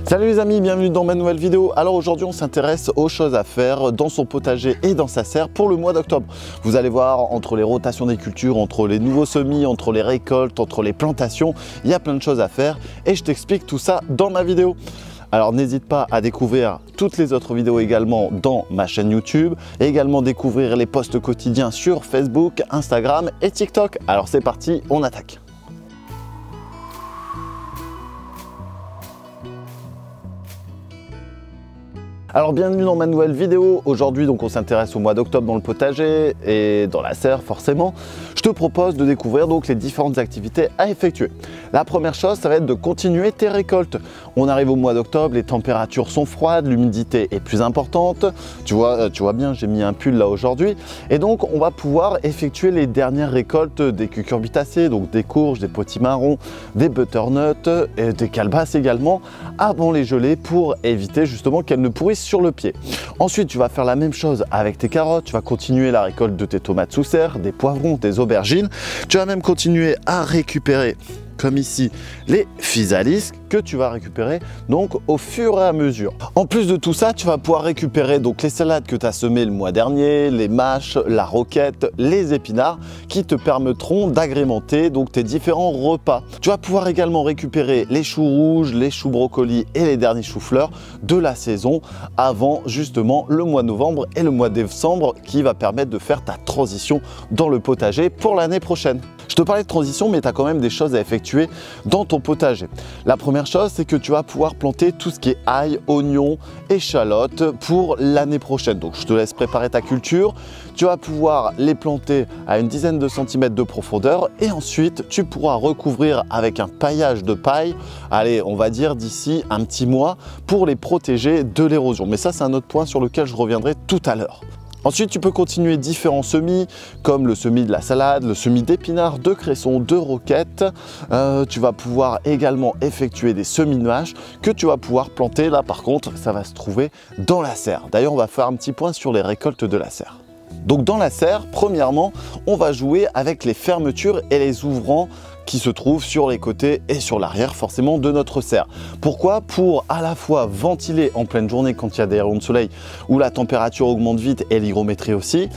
Salut les amis, bienvenue dans ma nouvelle vidéo. Alors aujourd'hui on s'intéresse aux choses à faire dans son potager et dans sa serre pour le mois d'octobre. Vous allez voir, entre les rotations des cultures, entre les nouveaux semis, entre les récoltes, entre les plantations, il y a plein de choses à faire et je t'explique tout ça dans ma vidéo. Alors n'hésite pas à découvrir toutes les autres vidéos également dans ma chaîne YouTube et également découvrir les posts quotidiens sur Facebook, Instagram et TikTok. Alors c'est parti, on attaque. Alors bienvenue dans ma nouvelle vidéo. Aujourd'hui donc on s'intéresse au mois d'octobre dans le potager et dans la serre forcément. Je te propose de découvrir donc les différentes activités à effectuer. La première chose, ça va être de continuer tes récoltes. On arrive au mois d'octobre, les températures sont froides, l'humidité est plus importante. Tu vois bien, j'ai mis un pull là aujourd'hui. Et donc on va pouvoir effectuer les dernières récoltes des cucurbitacées, donc des courges, des potimarrons, des butternuts et des calebasses également, avant les gelées pour éviter justement qu'elles ne pourrissent sur le pied. Ensuite, tu vas faire la même chose avec tes carottes, tu vas continuer la récolte de tes tomates sous serre, des poivrons, des aubergines. Tu vas même continuer à récupérer, comme ici, les physalis que tu vas récupérer donc au fur et à mesure. En plus de tout ça, tu vas pouvoir récupérer donc les salades que tu as semées le mois dernier, les mâches, la roquette, les épinards qui te permettront d'agrémenter donc tes différents repas. Tu vas pouvoir également récupérer les choux rouges, les choux brocolis et les derniers choux-fleurs de la saison avant justement le mois de novembre et le mois de décembre qui va permettre de faire ta transition dans le potager pour l'année prochaine. Je te parlais de transition, mais tu as quand même des choses à effectuer dans ton potager. La première chose, c'est que tu vas pouvoir planter tout ce qui est ail, oignons, échalotes pour l'année prochaine. Donc, je te laisse préparer ta culture. Tu vas pouvoir les planter à une dizaine de centimètres de profondeur et ensuite, tu pourras recouvrir avec un paillage de paille, allez, on va dire d'ici un petit mois pour les protéger de l'érosion. Mais ça, c'est un autre point sur lequel je reviendrai tout à l'heure. Ensuite, tu peux continuer différents semis, comme le semis de la salade, le semis d'épinards, de cresson, de roquettes. Tu vas pouvoir également effectuer des semis de mâches que tu vas pouvoir planter. Là, par contre, ça va se trouver dans la serre. D'ailleurs, on va faire un petit point sur les récoltes de la serre. Donc, dans la serre, premièrement, on va jouer avec les fermetures et les ouvrants qui se trouvent sur les côtés et sur l'arrière forcément de notre serre. Pourquoi? Pour à la fois ventiler en pleine journée quand il y a des rayons de soleil où la température augmente vite et l'hygrométrie aussi.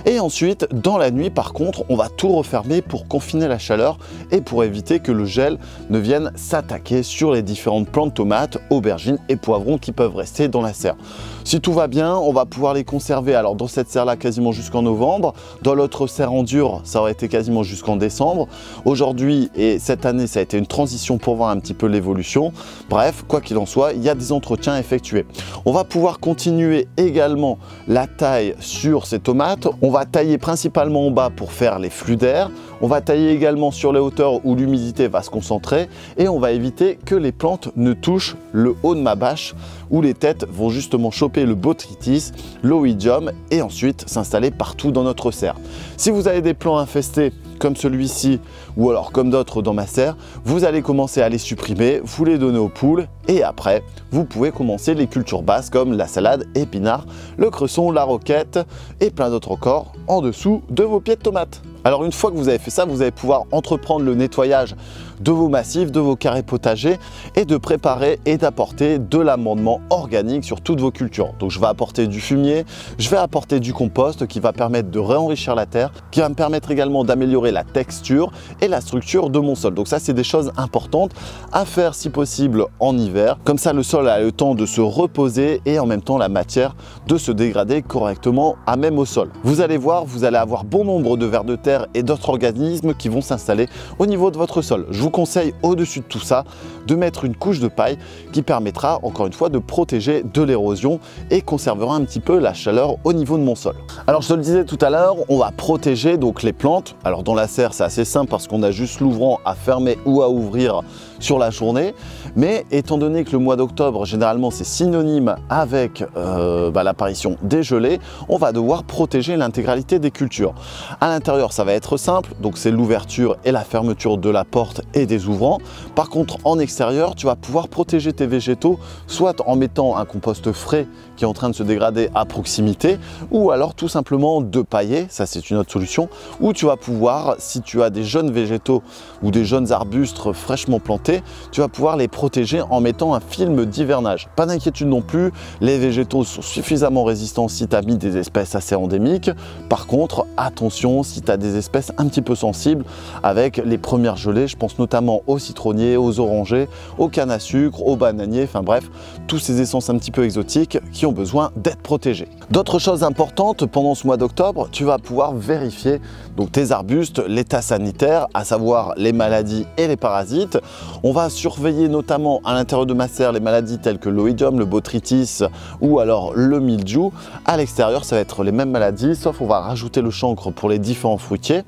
Et ensuite, dans la nuit par contre, on va tout refermer pour confiner la chaleur et pour éviter que le gel ne vienne s'attaquer sur les différentes plantes tomates, aubergines et poivrons qui peuvent rester dans la serre. Si tout va bien, on va pouvoir les conserver alors dans cette serre là quasiment jusqu'en novembre. Dans l'autre serre en dur, ça aurait été quasiment jusqu'en décembre. Aujourd'hui et cette année, ça a été une transition pour voir un petit peu l'évolution. Bref, quoi qu'il en soit, il y a des entretiens à effectuer. On va pouvoir continuer également la taille sur ces tomates. On va tailler principalement en bas pour faire les flux d'air. On va tailler également sur les hauteurs où l'humidité va se concentrer et on va éviter que les plantes ne touchent le haut de ma bâche où les têtes vont justement choper le botrytis, l'oïdium et ensuite s'installer partout dans notre serre. Si vous avez des plants infestés comme celui-ci ou alors comme d'autres dans ma serre, vous allez commencer à les supprimer, vous les donner aux poules et après vous pouvez commencer les cultures basses comme la salade, épinards, le cresson, la roquette et plein d'autres encore en dessous de vos pieds de tomates. Alors une fois que vous avez fait ça, vous allez pouvoir entreprendre le nettoyage de vos massifs, de vos carrés potagers et de préparer et d'apporter de l'amendement organique sur toutes vos cultures. Donc je vais apporter du fumier, je vais apporter du compost qui va permettre de réenrichir la terre, qui va me permettre également d'améliorer la texture et la structure de mon sol. Donc ça, c'est des choses importantes à faire si possible en hiver. Comme ça, le sol a le temps de se reposer et en même temps la matière de se dégrader correctement à même au sol. Vous allez voir, vous allez avoir bon nombre de vers de terre et d'autres organismes qui vont s'installer au niveau de votre sol. Je vous conseille au-dessus de tout ça de mettre une couche de paille qui permettra encore une fois de protéger de l'érosion et conservera un petit peu la chaleur au niveau de mon sol. Alors je te le disais tout à l'heure, on va protéger donc les plantes. Alors dans la serre c'est assez simple parce qu'on a juste l'ouvrant à fermer ou à ouvrir sur la journée, mais étant donné que le mois d'octobre généralement c'est synonyme avec l'apparition des gelées, on va devoir protéger l'intégralité des cultures. À l'intérieur ça va être simple, donc c'est l'ouverture et la fermeture de la porte et des ouvrants. Par contre en extérieur tu vas pouvoir protéger tes végétaux soit en mettant un compost frais qui est en train de se dégrader à proximité, ou alors tout simplement de pailler, ça c'est une autre solution, ou tu vas pouvoir, si tu as des jeunes végétaux ou des jeunes arbustes fraîchement plantés, côté, tu vas pouvoir les protéger en mettant un film d'hivernage. Pas d'inquiétude non plus, les végétaux sont suffisamment résistants si tu as mis des espèces assez endémiques. Par contre, attention si tu as des espèces un petit peu sensibles avec les premières gelées, je pense notamment aux citronniers, aux orangers, aux cannes à sucre, aux bananiers, enfin bref, tous ces essences un petit peu exotiques qui ont besoin d'être protégées. D'autres choses importantes, pendant ce mois d'octobre, tu vas pouvoir vérifier donc tes arbustes, l'état sanitaire, à savoir les maladies et les parasites. On va surveiller notamment à l'intérieur de ma serre les maladies telles que l'oïdium, le botrytis ou alors le mildiou. À l'extérieur, ça va être les mêmes maladies, sauf on va rajouter le chancre pour les différents fruitiers.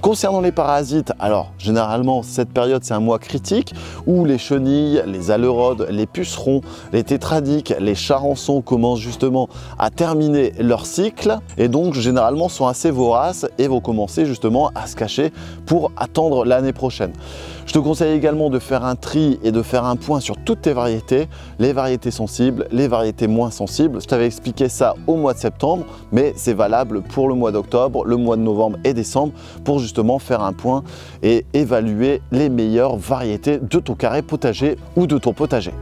Concernant les parasites, alors généralement cette période c'est un mois critique où les chenilles, les alérodes, les pucerons, les tétradiques, les charançons commencent justement à terminer leur cycle et donc généralement sont assez voraces et vont commencer justement à se cacher pour attendre l'année prochaine. Je te conseille également de faire un tri et de faire un point sur toutes tes variétés, les variétés sensibles, les variétés moins sensibles. Je t'avais expliqué ça au mois de septembre, mais c'est valable pour le mois d'octobre, le mois de novembre et décembre pour justement faire un point et évaluer les meilleures variétés de ton carré potager ou de ton potager.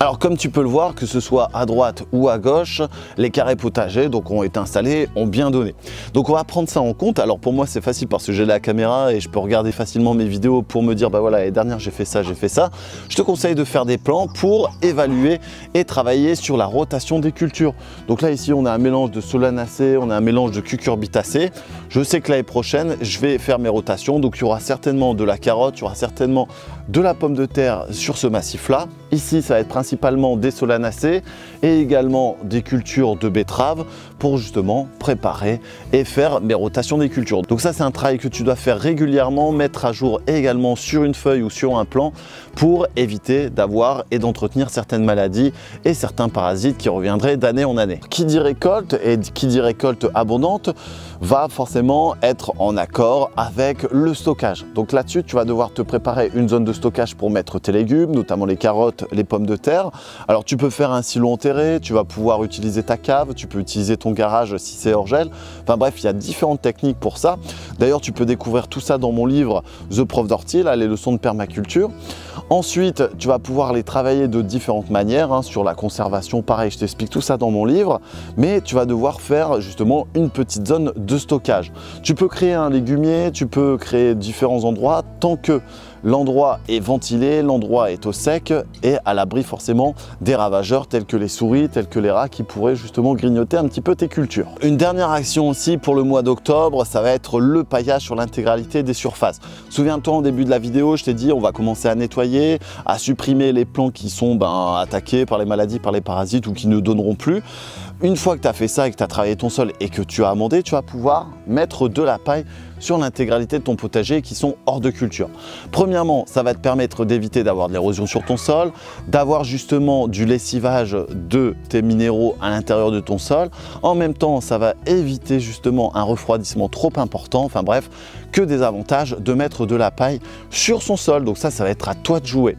Alors comme tu peux le voir, que ce soit à droite ou à gauche, les carrés potagers donc ont été installés, ont bien donné. Donc on va prendre ça en compte. Alors pour moi c'est facile parce que j'ai la caméra et je peux regarder facilement mes vidéos pour me dire bah voilà, l'année dernière j'ai fait ça, j'ai fait ça. Je te conseille de faire des plans pour évaluer et travailler sur la rotation des cultures. Donc là ici on a un mélange de solanacées, on a un mélange de cucurbitacées. Je sais que l'année prochaine je vais faire mes rotations, donc il y aura certainement de la carotte, il y aura certainement de la pomme de terre sur ce massif là. Ici ça va être principalement des solanacées et également des cultures de betteraves pour justement préparer et faire mes rotations des cultures. Donc ça c'est un travail que tu dois faire régulièrement, mettre à jour également sur une feuille ou sur un plan pour éviter d'avoir et d'entretenir certaines maladies et certains parasites qui reviendraient d'année en année. Qui dit récolte et qui dit récolte abondante va forcément être en accord avec le stockage. Donc là-dessus, tu vas devoir te préparer une zone de stockage pour mettre tes légumes, notamment les carottes, les pommes de terre. Alors tu peux faire un silo enterré, tu vas pouvoir utiliser ta cave, tu peux utiliser ton garage si c'est hors gel. Enfin bref, il y a différentes techniques pour ça. D'ailleurs, tu peux découvrir tout ça dans mon livre The Prof d'Ortie, là, les leçons de permaculture. Ensuite, tu vas pouvoir les travailler de différentes manières, hein, sur la conservation, pareil, je t'explique tout ça dans mon livre, mais tu vas devoir faire justement une petite zone de stockage. Tu peux créer un légumier, tu peux créer différents endroits tant que l'endroit est ventilé, l'endroit est au sec et à l'abri forcément des ravageurs tels que les souris, tels que les rats qui pourraient justement grignoter un petit peu tes cultures. Une dernière action aussi pour le mois d'octobre, ça va être le paillage sur l'intégralité des surfaces. Souviens-toi en début de la vidéo, je t'ai dit on va commencer à nettoyer, à supprimer les plants qui sont attaqués par les maladies, par les parasites ou qui ne donneront plus. Une fois que tu as fait ça et que tu as travaillé ton sol et que tu as amendé, tu vas pouvoir mettre de la paille sur l'intégralité de ton potager qui sont hors de culture. Premièrement, ça va te permettre d'éviter d'avoir de l'érosion sur ton sol, d'avoir justement du lessivage de tes minéraux à l'intérieur de ton sol. En même temps, ça va éviter justement un refroidissement trop important. Enfin bref, que des avantages de mettre de la paille sur son sol. Donc ça va être à toi de jouer.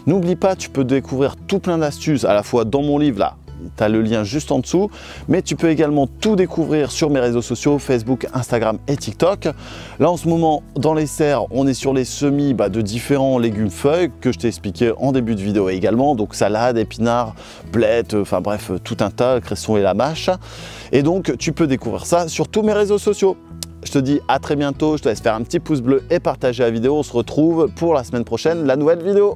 N'oublie pas, tu peux découvrir tout plein d'astuces à la fois dans mon livre là, tu as le lien juste en dessous, mais tu peux également tout découvrir sur mes réseaux sociaux, Facebook, Instagram et TikTok. Là en ce moment, dans les serres, on est sur les semis de différents légumes feuilles que je t'ai expliqué en début de vidéo également, donc salade, épinards, blettes, enfin bref, tout un tas, cresson et la mâche. Et donc tu peux découvrir ça sur tous mes réseaux sociaux. Je te dis à très bientôt, je te laisse faire un petit pouce bleu et partager la vidéo. On se retrouve pour la semaine prochaine, la nouvelle vidéo.